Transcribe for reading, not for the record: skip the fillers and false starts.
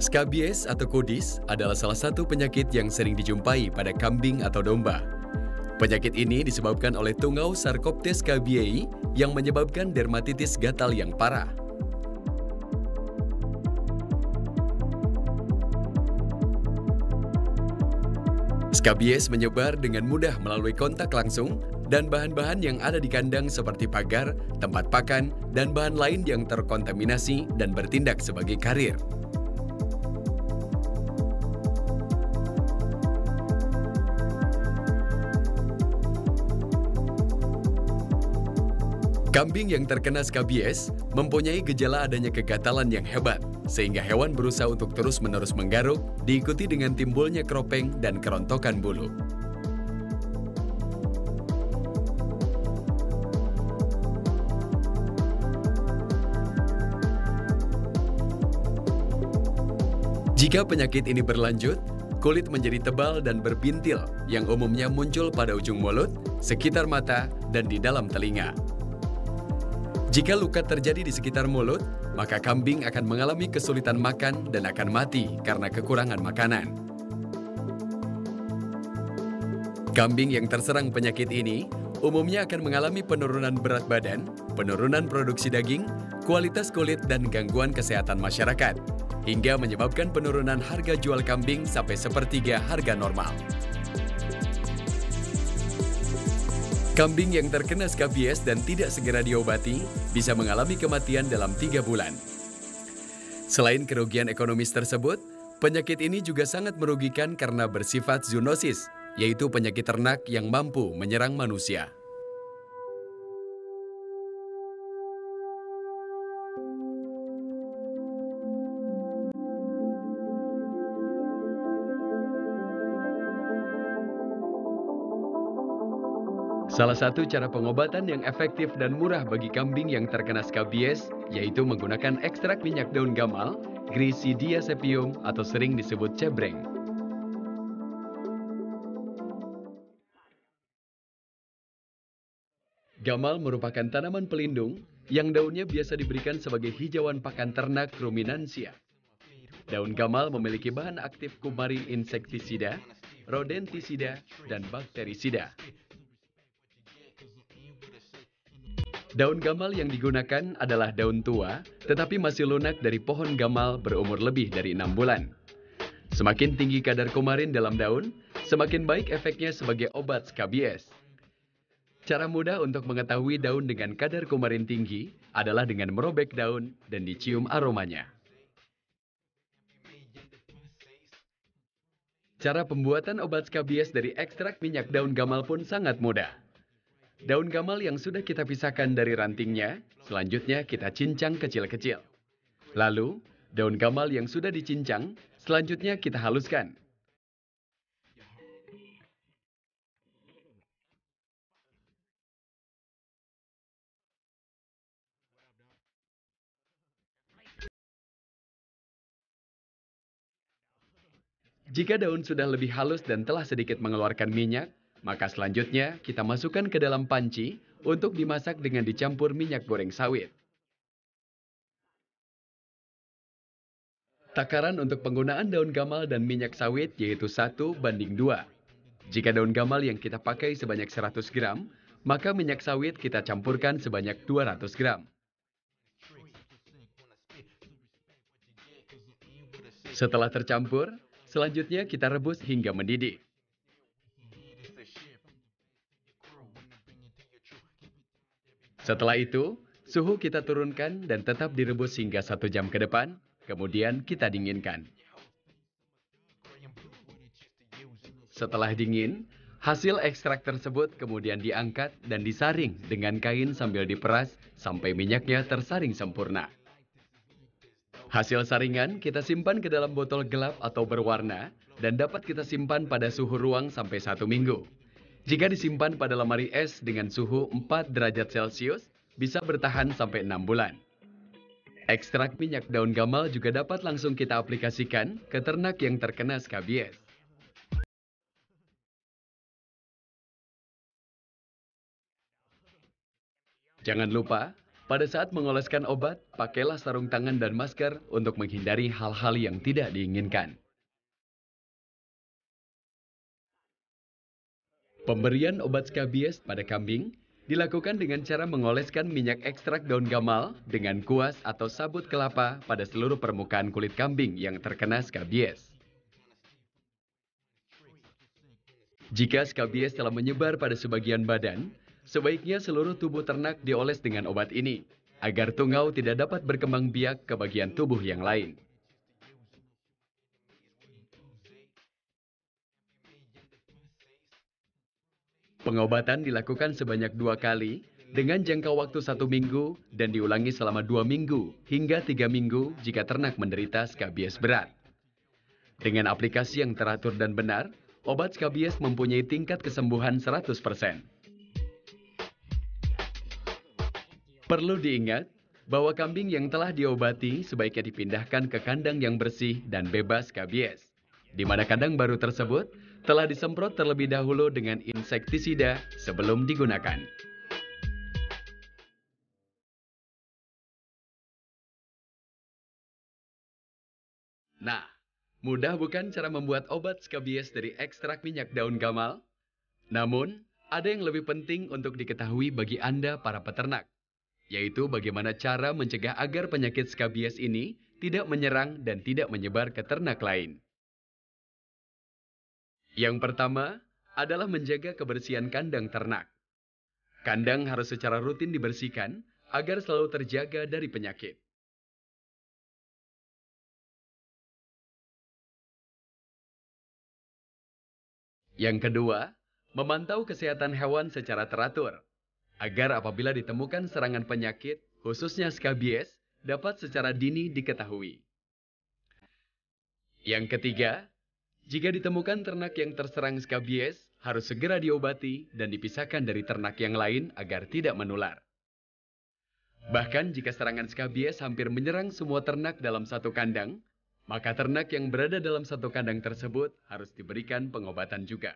Skabies atau kudis adalah salah satu penyakit yang sering dijumpai pada kambing atau domba. Penyakit ini disebabkan oleh tungau Sarcoptes scabiei yang menyebabkan dermatitis gatal yang parah. Skabies menyebar dengan mudah melalui kontak langsung dan bahan-bahan yang ada di kandang seperti pagar, tempat pakan, dan bahan lain yang terkontaminasi dan bertindak sebagai karir. Kambing yang terkena skabies mempunyai gejala adanya kegatalan yang hebat, sehingga hewan berusaha untuk terus-menerus menggaruk, diikuti dengan timbulnya keropeng dan kerontokan bulu. Jika penyakit ini berlanjut, kulit menjadi tebal dan berbintil yang umumnya muncul pada ujung mulut, sekitar mata, dan di dalam telinga. Jika luka terjadi di sekitar mulut, maka kambing akan mengalami kesulitan makan dan akan mati karena kekurangan makanan. Kambing yang terserang penyakit ini umumnya akan mengalami penurunan berat badan, penurunan produksi daging, kualitas kulit, dan gangguan kesehatan masyarakat, hingga menyebabkan penurunan harga jual kambing sampai sepertiga harga normal. Kambing yang terkena skabies dan tidak segera diobati bisa mengalami kematian dalam 3 bulan. Selain kerugian ekonomis tersebut, penyakit ini juga sangat merugikan karena bersifat zoonosis, yaitu penyakit ternak yang mampu menyerang manusia. Salah satu cara pengobatan yang efektif dan murah bagi kambing yang terkena skabies yaitu menggunakan ekstrak minyak daun gamal, Grisidia sepium atau sering disebut cebreng. Gamal merupakan tanaman pelindung yang daunnya biasa diberikan sebagai hijauan pakan ternak ruminansia. Daun gamal memiliki bahan aktif kumarin insektisida, rodentisida, dan bakterisida. Daun gamal yang digunakan adalah daun tua, tetapi masih lunak dari pohon gamal berumur lebih dari 6 bulan. Semakin tinggi kadar kumarin dalam daun, semakin baik efeknya sebagai obat skabies. Cara mudah untuk mengetahui daun dengan kadar kumarin tinggi adalah dengan merobek daun dan dicium aromanya. Cara pembuatan obat skabies dari ekstrak minyak daun gamal pun sangat mudah. Daun gamal yang sudah kita pisahkan dari rantingnya, selanjutnya kita cincang kecil-kecil. Lalu, daun gamal yang sudah dicincang, selanjutnya kita haluskan. Jika daun sudah lebih halus dan telah sedikit mengeluarkan minyak, maka selanjutnya kita masukkan ke dalam panci untuk dimasak dengan dicampur minyak goreng sawit. Takaran untuk penggunaan daun gamal dan minyak sawit yaitu 1:2. Jika daun gamal yang kita pakai sebanyak 100 gram, maka minyak sawit kita campurkan sebanyak 200 gram. Setelah tercampur, selanjutnya kita rebus hingga mendidih. Setelah itu, suhu kita turunkan dan tetap direbus hingga 1 jam ke depan, kemudian kita dinginkan. Setelah dingin, hasil ekstrak tersebut kemudian diangkat dan disaring dengan kain sambil diperas sampai minyaknya tersaring sempurna. Hasil saringan kita simpan ke dalam botol gelap atau berwarna dan dapat kita simpan pada suhu ruang sampai 1 minggu. Jika disimpan pada lemari es dengan suhu 4 derajat Celcius, bisa bertahan sampai 6 bulan. Ekstrak minyak daun gamal juga dapat langsung kita aplikasikan ke ternak yang terkena skabies. Jangan lupa, Pada saat mengoleskan obat, pakailah sarung tangan dan masker untuk menghindari hal-hal yang tidak diinginkan. Pemberian obat skabies pada kambing dilakukan dengan cara mengoleskan minyak ekstrak daun gamal dengan kuas atau sabut kelapa pada seluruh permukaan kulit kambing yang terkena skabies. Jika skabies telah menyebar pada sebagian badan, sebaiknya seluruh tubuh ternak dioles dengan obat ini, agar tungau tidak dapat berkembang biak ke bagian tubuh yang lain. Pengobatan dilakukan sebanyak 2 kali, dengan jangka waktu 1 minggu, dan diulangi selama 2 minggu hingga 3 minggu jika ternak menderita skabies berat. Dengan aplikasi yang teratur dan benar, obat skabies mempunyai tingkat kesembuhan 100%. Perlu diingat bahwa kambing yang telah diobati sebaiknya dipindahkan ke kandang yang bersih dan bebas skabies, di mana kandang baru tersebut telah disemprot terlebih dahulu dengan insektisida sebelum digunakan. Nah, mudah bukan cara membuat obat skabies dari ekstrak minyak daun gamal? Namun, ada yang lebih penting untuk diketahui bagi Anda para peternak, yaitu bagaimana cara mencegah agar penyakit skabies ini tidak menyerang dan tidak menyebar ke ternak lain. Yang pertama adalah menjaga kebersihan kandang ternak. Kandang harus secara rutin dibersihkan agar selalu terjaga dari penyakit. Yang kedua, memantau kesehatan hewan secara teratur, agar apabila ditemukan serangan penyakit, khususnya skabies, dapat secara dini diketahui. Yang ketiga, jika ditemukan ternak yang terserang skabies, harus segera diobati dan dipisahkan dari ternak yang lain agar tidak menular. Bahkan jika serangan skabies hampir menyerang semua ternak dalam satu kandang, maka ternak yang berada dalam satu kandang tersebut harus diberikan pengobatan juga.